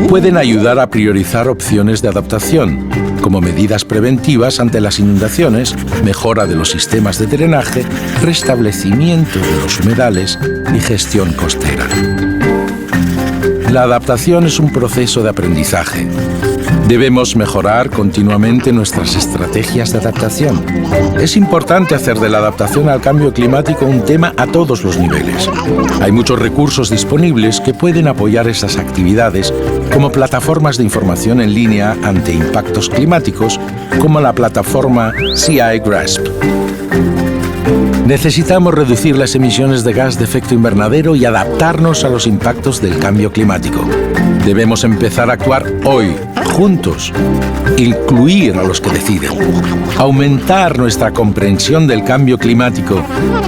pueden ayudar a priorizar opciones de adaptación, como medidas preventivas ante las inundaciones, mejora de los sistemas de drenaje, restablecimiento de los humedales y gestión costera. La adaptación es un proceso de aprendizaje. Debemos mejorar continuamente nuestras estrategias de adaptación. Es importante hacer de la adaptación al cambio climático un tema a todos los niveles. Hay muchos recursos disponibles que pueden apoyar esas actividades, como plataformas de información en línea ante impactos climáticos, como la plataforma CI GRASP. Necesitamos reducir las emisiones de gas de efecto invernadero y adaptarnos a los impactos del cambio climático. Debemos empezar a actuar hoy, juntos. Incluir a los que deciden. Aumentar nuestra comprensión del cambio climático.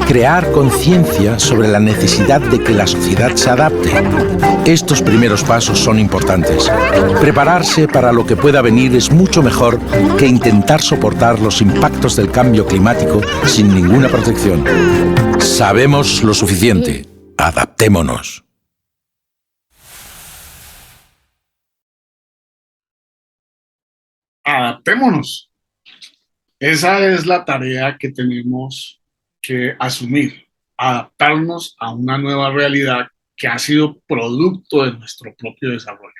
Crear conciencia sobre la necesidad de que la sociedad se adapte. Estos primeros pasos son importantes. Prepararse para lo que pueda venir es mucho mejor que intentar soportar los impactos del cambio climático sin ninguna protección. Sabemos lo suficiente. Adaptémonos. Adaptémonos. Esa es la tarea que tenemos que asumir, adaptarnos a una nueva realidad que ha sido producto de nuestro propio desarrollo.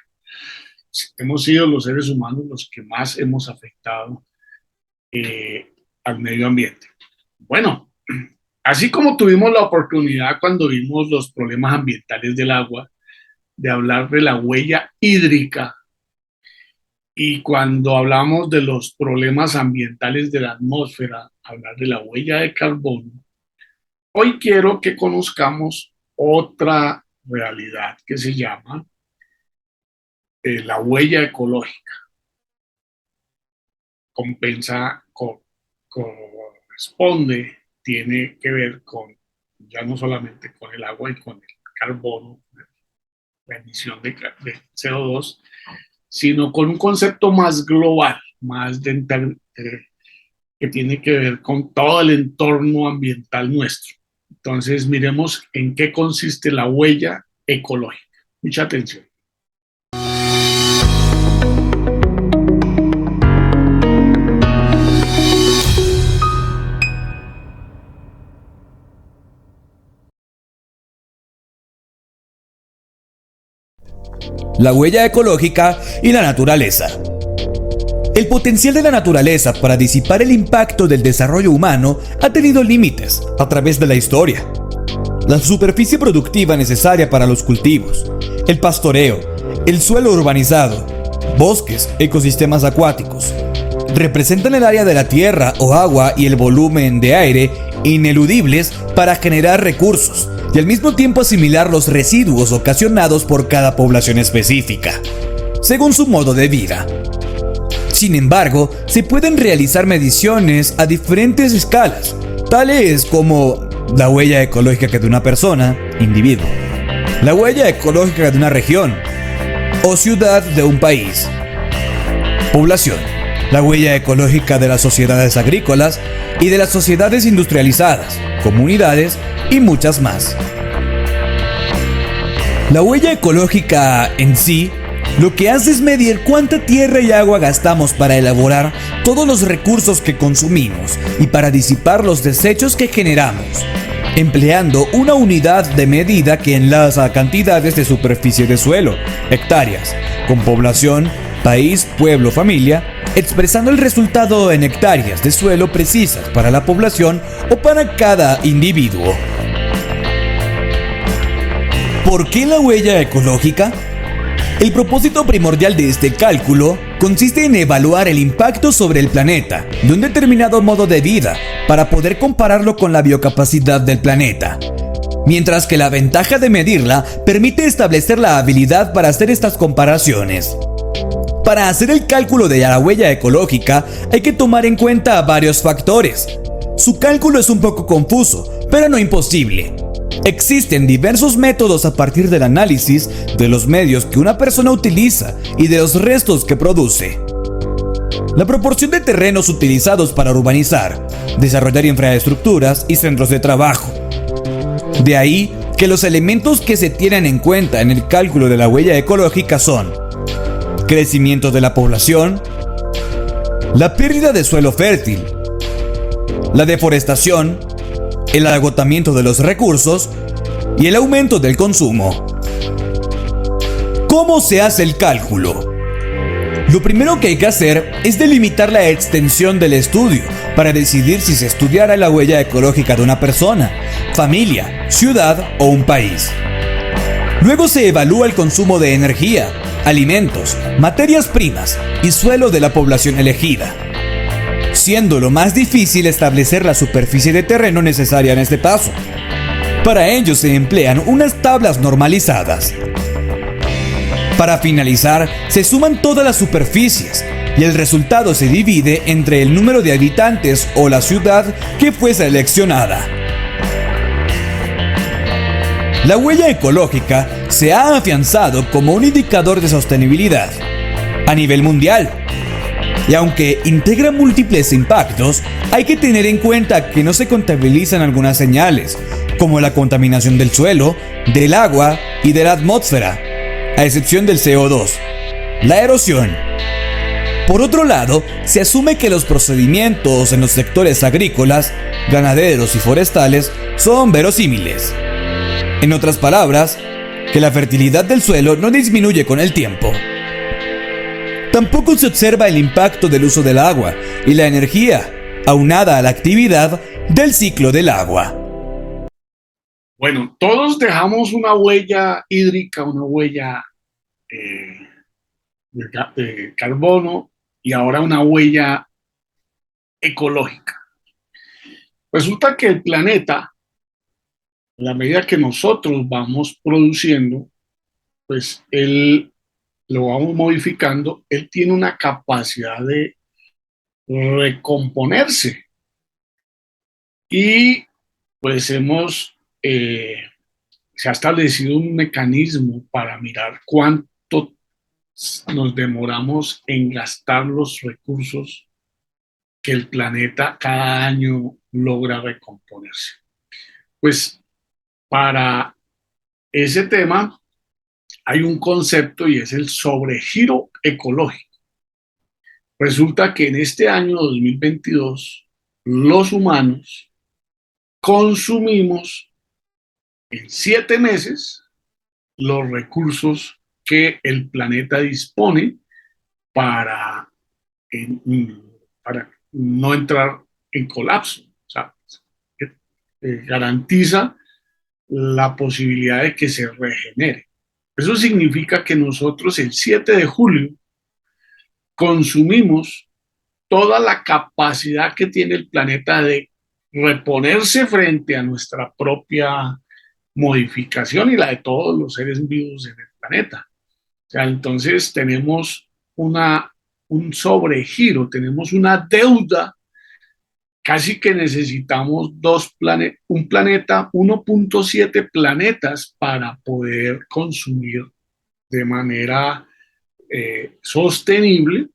Hemos sido los seres humanos los que más hemos afectado al medio ambiente. Bueno, así como tuvimos la oportunidad cuando vimos los problemas ambientales del agua, de hablar de la huella hídrica, y cuando hablamos de los problemas ambientales de la atmósfera, hablar de la huella de carbono, hoy quiero que conozcamos otra realidad que se llama la huella ecológica. Corresponde, tiene que ver con, ya no solamente con el agua y con el carbono, la emisión de CO2, sino con un concepto más global, más que tiene que ver con todo el entorno ambiental nuestro. Entonces, miremos en qué consiste la huella ecológica. Mucha atención. La huella ecológica y la naturaleza. El potencial de la naturaleza para disipar el impacto del desarrollo humano ha tenido límites a través de la historia. La superficie productiva necesaria para los cultivos, el pastoreo, el suelo urbanizado, bosques, ecosistemas acuáticos, representan el área de la tierra o agua y el volumen de aire ineludibles para generar recursos y al mismo tiempo asimilar los residuos ocasionados por cada población específica, según su modo de vida. Sin embargo, se pueden realizar mediciones a diferentes escalas, tales como la huella ecológica de una persona, individuo, la huella ecológica de una región o ciudad de un país, población, la huella ecológica de las sociedades agrícolas y de las sociedades industrializadas, comunidades y muchas más. La huella ecológica en sí lo que hace es medir cuánta tierra y agua gastamos para elaborar todos los recursos que consumimos y para disipar los desechos que generamos. empleando una unidad de medida que enlaza cantidades de superficie de suelo, hectáreas, con población, país, pueblo, familia, expresando el resultado en hectáreas de suelo precisas para la población o para cada individuo. ¿Por qué la huella ecológica? El propósito primordial de este cálculo consiste en evaluar el impacto sobre el planeta de un determinado modo de vida para poder compararlo con la biocapacidad del planeta. Mientras que la ventaja de medirla permite establecer la habilidad para hacer estas comparaciones. Para hacer el cálculo de la huella ecológica hay que tomar en cuenta varios factores. Su cálculo es un poco confuso, pero no imposible. Existen diversos métodos a partir del análisis de los medios que una persona utiliza y de los restos que produce. La proporción de terrenos utilizados para urbanizar, desarrollar infraestructuras y centros de trabajo. De ahí que los elementos que se tienen en cuenta en el cálculo de la huella ecológica son crecimiento de la población, la pérdida de suelo fértil, la deforestación, el agotamiento de los recursos y el aumento del consumo. ¿Cómo se hace el cálculo? Lo primero que hay que hacer es delimitar la extensión del estudio para decidir si se estudiará la huella ecológica de una persona, familia, ciudad o un país. Luego se evalúa el consumo de energía, alimentos, materias primas y suelo de la población elegida, siendo lo más difícil establecer la superficie de terreno necesaria en este paso. Para ello se emplean unas tablas normalizadas. Para finalizar, se suman todas las superficies y el resultado se divide entre el número de habitantes o la ciudad que fue seleccionada. La huella ecológica se ha afianzado como un indicador de sostenibilidad a nivel mundial. Y aunque integra múltiples impactos, hay que tener en cuenta que no se contabilizan algunas señales, como la contaminación del suelo, del agua y de la atmósfera, a excepción del CO2, la erosión. Por otro lado, se asume que los procedimientos en los sectores agrícolas, ganaderos y forestales son verosímiles. En otras palabras, que la fertilidad del suelo no disminuye con el tiempo. Tampoco se observa el impacto del uso del agua y la energía, aunada a la actividad del ciclo del agua. Bueno, todos dejamos una huella hídrica, una huella de carbono y ahora una huella ecológica. Resulta que el planeta, a la medida que nosotros vamos produciendo, pues él lo vamos modificando, él tiene una capacidad de recomponerse. Y pues se ha establecido un mecanismo para mirar cuánto nos demoramos en gastar los recursos que el planeta cada año logra recomponerse. Pues para ese tema hay un concepto y es el sobregiro ecológico. Resulta que en este año 2022 los humanos consumimos en 7 meses los recursos que el planeta dispone para no entrar en colapso. O sea, garantiza la posibilidad de que se regenere. Eso significa que nosotros el 7 de julio consumimos toda la capacidad que tiene el planeta de reponerse frente a nuestra propia modificación y la de todos los seres vivos en el planeta. O sea, entonces tenemos un sobregiro, tenemos una deuda, casi que necesitamos un planeta, 1.7 planetas para poder consumir de manera sostenible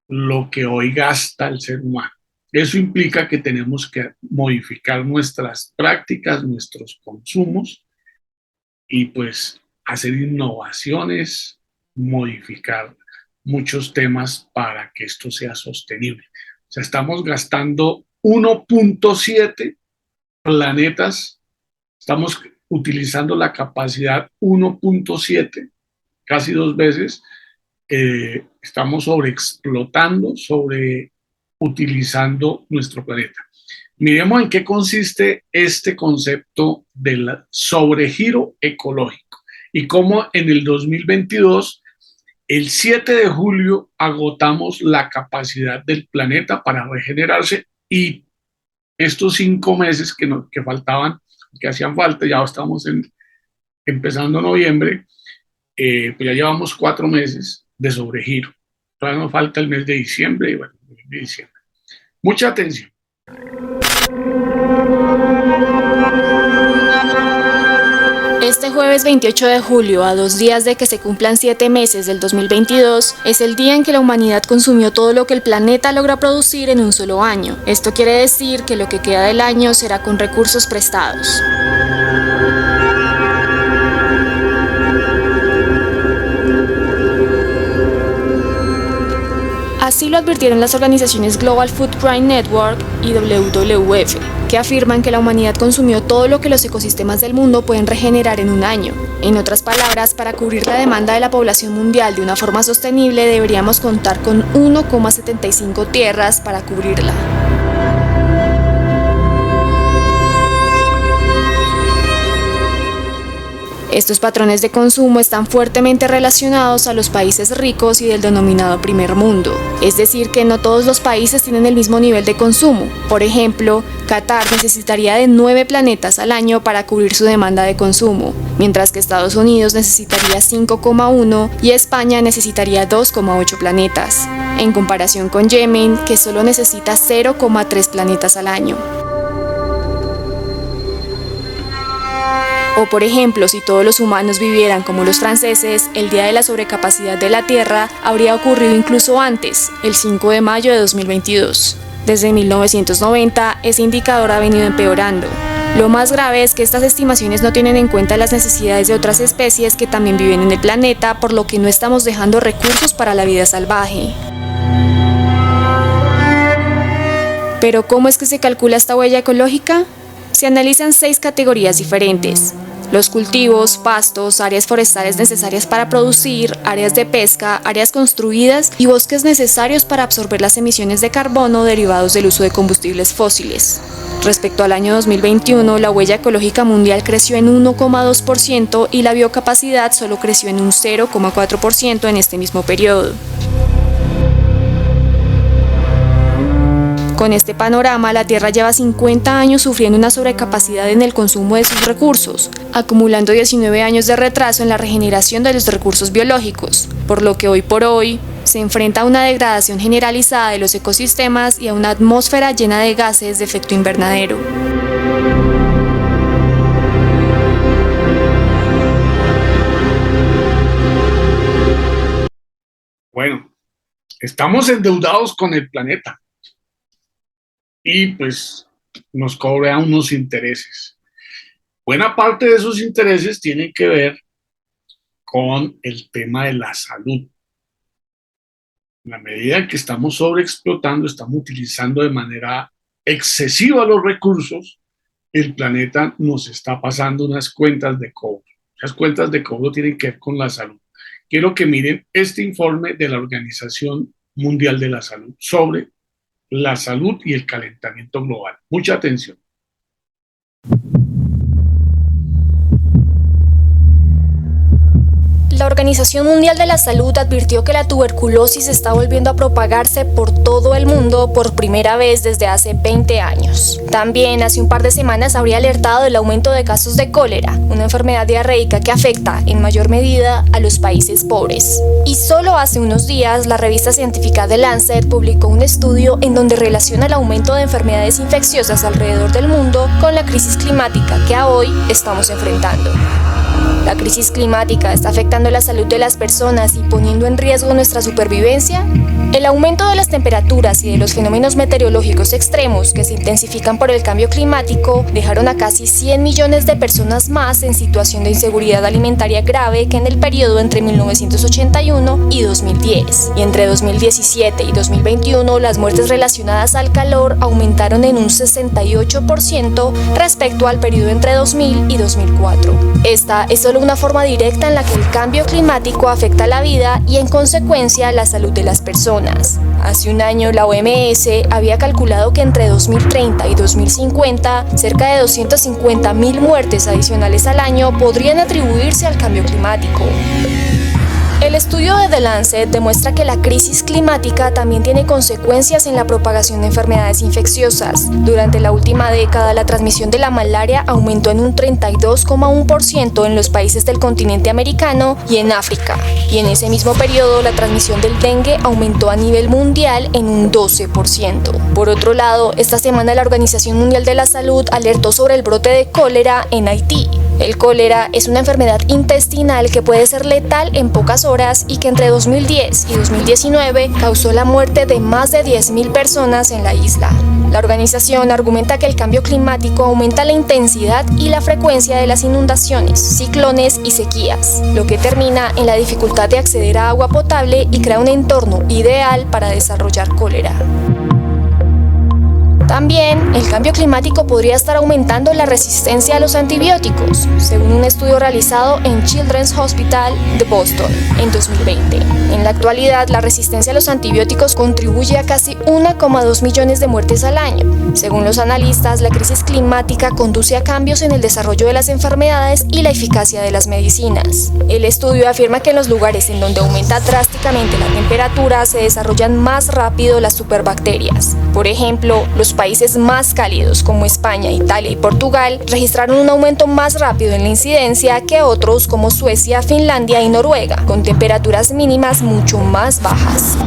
lo que hoy gasta el ser humano. Eso implica que tenemos que modificar nuestras prácticas, nuestros consumos y pues hacer innovaciones, modificar muchos temas para que esto sea sostenible. O sea, estamos gastando 1.7 planetas Estamos utilizando la capacidad 1.7, casi 2 veces. Estamos sobreexplotando, sobreutilizando nuestro planeta. Miremos en qué consiste este concepto del sobregiro ecológico y cómo en el 2022, el 7 de julio, agotamos la capacidad del planeta para regenerarse, y estos 5 meses que faltaban, que hacían falta, ya estamos empezando noviembre, pues ya llevamos 4 meses de sobregiro. Todavía nos falta el mes de diciembre, y bueno, el mes de diciembre. Mucha atención. Este jueves 28 de julio, a 2 días de que se cumplan 7 meses del 2022, es el día en que la humanidad consumió todo lo que el planeta logra producir en un solo año. Esto quiere decir que lo que queda del año será con recursos prestados. Así lo advirtieron las organizaciones Global Footprint Network y WWF, que afirman que la humanidad consumió todo lo que los ecosistemas del mundo pueden regenerar en un año. En otras palabras, para cubrir la demanda de la población mundial de una forma sostenible, deberíamos contar con 1,75 tierras para cubrirla. Estos patrones de consumo están fuertemente relacionados a los países ricos y del denominado primer mundo. Es decir, que no todos los países tienen el mismo nivel de consumo. Por ejemplo, Qatar necesitaría de 9 planetas al año para cubrir su demanda de consumo, mientras que Estados Unidos necesitaría 5,1 y España necesitaría 2,8 planetas, en comparación con Yemen, que solo necesita 0,3 planetas al año. O por ejemplo, si todos los humanos vivieran como los franceses, el día de la sobrecapacidad de la Tierra habría ocurrido incluso antes, el 5 de mayo de 2022. Desde 1990, ese indicador ha venido empeorando. Lo más grave es que estas estimaciones no tienen en cuenta las necesidades de otras especies que también viven en el planeta, por lo que no estamos dejando recursos para la vida salvaje. Pero ¿cómo es que se calcula esta huella ecológica? Se analizan 6 categorías diferentes: los cultivos, pastos, áreas forestales necesarias para producir, áreas de pesca, áreas construidas y bosques necesarios para absorber las emisiones de carbono derivados del uso de combustibles fósiles. Respecto al año 2021, la huella ecológica mundial creció en 1,2% y la biocapacidad solo creció en un 0,4% en este mismo periodo. Con este panorama, la Tierra lleva 50 años sufriendo una sobrecapacidad en el consumo de sus recursos, acumulando 19 años de retraso en la regeneración de los recursos biológicos, por lo que hoy por hoy se enfrenta a una degradación generalizada de los ecosistemas y a una atmósfera llena de gases de efecto invernadero. Bueno, estamos endeudados con el planeta. Y pues nos cobra unos intereses. Buena parte de esos intereses tienen que ver con el tema de la salud. En la medida en que estamos sobreexplotando, estamos utilizando de manera excesiva los recursos, el planeta nos está pasando unas cuentas de cobro. Las cuentas de cobro tienen que ver con la salud. Quiero que miren este informe de la Organización Mundial de la Salud sobre la salud y el calentamiento global. Mucha atención. La Organización Mundial de la Salud advirtió que la tuberculosis está volviendo a propagarse por todo el mundo por primera vez desde hace 20 años. También hace un par de semanas habría alertado del aumento de casos de cólera, una enfermedad diarreica que afecta en mayor medida a los países pobres. Y solo hace unos días, la revista científica The Lancet publicó un estudio en donde relaciona el aumento de enfermedades infecciosas alrededor del mundo con la crisis climática que a hoy estamos enfrentando. ¿La crisis climática está afectando la salud de las personas y poniendo en riesgo nuestra supervivencia? El aumento de las temperaturas y de los fenómenos meteorológicos extremos que se intensifican por el cambio climático dejaron a casi 100 millones de personas más en situación de inseguridad alimentaria grave que en el periodo entre 1981 y 2010. Y entre 2017 y 2021 las muertes relacionadas al calor aumentaron en un 68% respecto al periodo entre 2000 y 2004. Esta es solo una forma directa en la que el cambio climático afecta la vida y en consecuencia la salud de las personas. Hace un año la OMS había calculado que entre 2030 y 2050 cerca de 250.000 muertes adicionales al año podrían atribuirse al cambio climático. El estudio de The Lancet demuestra que la crisis climática también tiene consecuencias en la propagación de enfermedades infecciosas. Durante la última década, la transmisión de la malaria aumentó en un 32,1% en los países del continente americano y en África. Y en ese mismo periodo, la transmisión del dengue aumentó a nivel mundial en un 12%. Por otro lado, esta semana la Organización Mundial de la Salud alertó sobre el brote de cólera en Haití. El cólera es una enfermedad intestinal que puede ser letal en pocas horas y que entre 2010 y 2019 causó la muerte de más de 10.000 personas en la isla. La organización argumenta que el cambio climático aumenta la intensidad y la frecuencia de las inundaciones, ciclones y sequías, lo que termina en la dificultad de acceder a agua potable y crea un entorno ideal para desarrollar cólera. También, el cambio climático podría estar aumentando la resistencia a los antibióticos, según un estudio realizado en Children's Hospital de Boston en 2020. En la actualidad, la resistencia a los antibióticos contribuye a casi 1,2 millones de muertes al año. Según los analistas, la crisis climática conduce a cambios en el desarrollo de las enfermedades y la eficacia de las medicinas. El estudio afirma que en los lugares en donde aumenta drásticamente la temperatura se desarrollan más rápido las superbacterias. Por ejemplo, los países más cálidos como España, Italia y Portugal registraron un aumento más rápido en la incidencia que otros como Suecia, Finlandia y Noruega, con temperaturas mínimas mucho más bajas.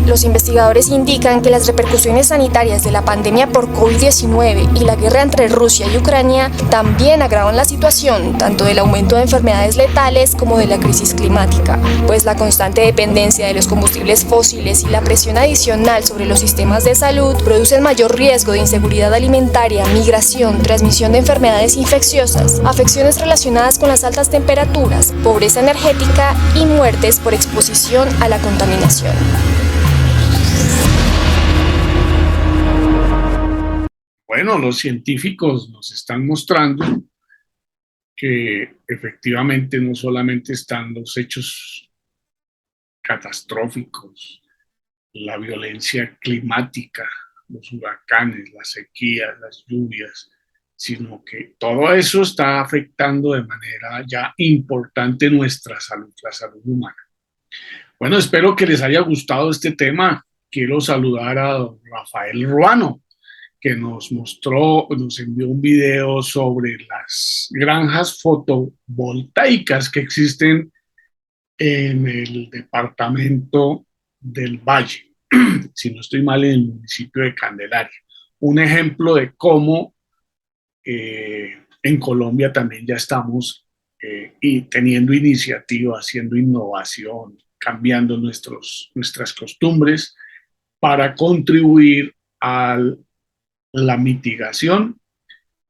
Los investigadores indican que las repercusiones sanitarias de la pandemia por COVID-19 y la guerra entre Rusia y Ucrania también agravan la situación, tanto del aumento de enfermedades letales como de la crisis climática, pues la constante dependencia de los combustibles fósiles y la presión adicional sobre los sistemas de salud producen mayor riesgo de inseguridad alimentaria, migración, transmisión de enfermedades infecciosas, afecciones relacionadas con las altas temperaturas, pobreza energética y muertes por exposición a la contaminación. Bueno, los científicos nos están mostrando que efectivamente no solamente están los hechos catastróficos, la violencia climática, los huracanes, las sequías, las lluvias, sino que todo eso está afectando de manera ya importante nuestra salud, la salud humana. Bueno, espero que les haya gustado este tema. Quiero saludar a don Rafael Ruano, que nos envió un video sobre las granjas fotovoltaicas que existen en el departamento del Valle, si no estoy mal, en el municipio de Candelaria. Un ejemplo de cómo en Colombia también ya estamos y teniendo iniciativa, haciendo innovación, cambiando nuestras costumbres para contribuir a la mitigación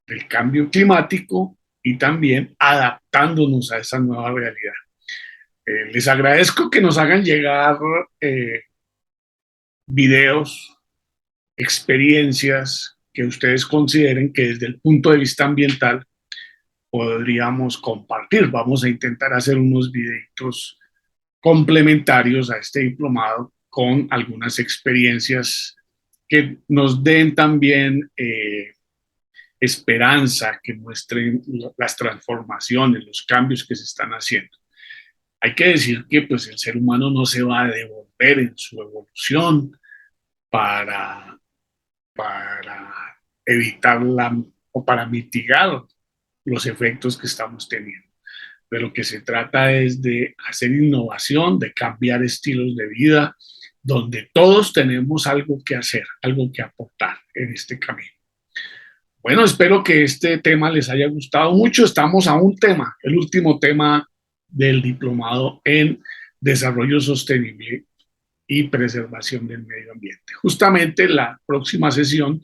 del cambio climático y también adaptándonos a esa nueva realidad. Les agradezco que nos hagan llegar videos, experiencias que ustedes consideren que desde el punto de vista ambiental podríamos compartir. Vamos a intentar hacer unos videitos complementarios a este diplomado con algunas experiencias que nos den también esperanza, que muestren las transformaciones, los cambios que se están haciendo. Hay que decir que pues, el ser humano no se va a devolver en su evolución para evitar o para mitigar los efectos que estamos teniendo. De lo que se trata es de hacer innovación, de cambiar estilos de vida, donde todos tenemos algo que hacer, algo que aportar en este camino. Bueno, espero que este tema les haya gustado mucho. Estamos a un tema, el último tema del diplomado en Desarrollo Sostenible y preservación del medio ambiente. Justamente en la próxima sesión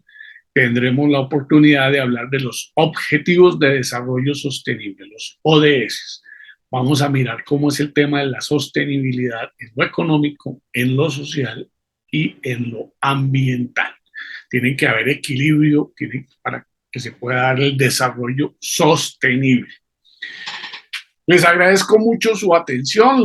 tendremos la oportunidad de hablar de los Objetivos de Desarrollo Sostenible, los ODS. Vamos a mirar cómo es el tema de la sostenibilidad en lo económico, en lo social y en lo ambiental. Tiene que haber equilibrio para que se pueda dar el desarrollo sostenible. Les agradezco mucho su atención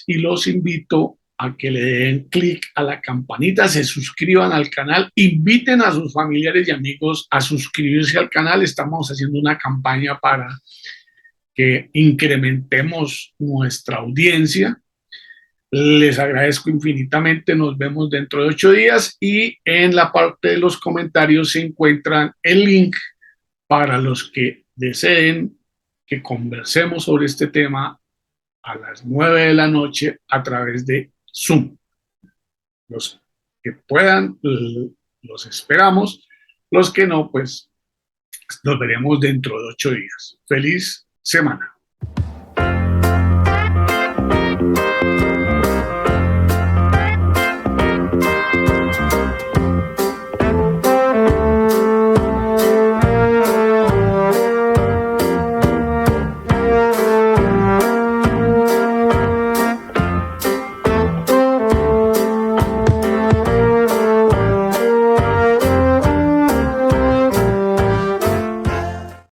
y los invito a que le den clic a la campanita, se suscriban al canal, inviten a sus familiares y amigos a suscribirse al canal. Estamos haciendo una campaña para que incrementemos nuestra audiencia. Les agradezco infinitamente, nos vemos dentro de 8 días y en la parte de los comentarios se encuentran el link para los que deseen que conversemos sobre este tema a las 9 de la noche a través de Zoom. Los que puedan, los esperamos. Los que no, pues nos veremos dentro de 8 días. Feliz semana.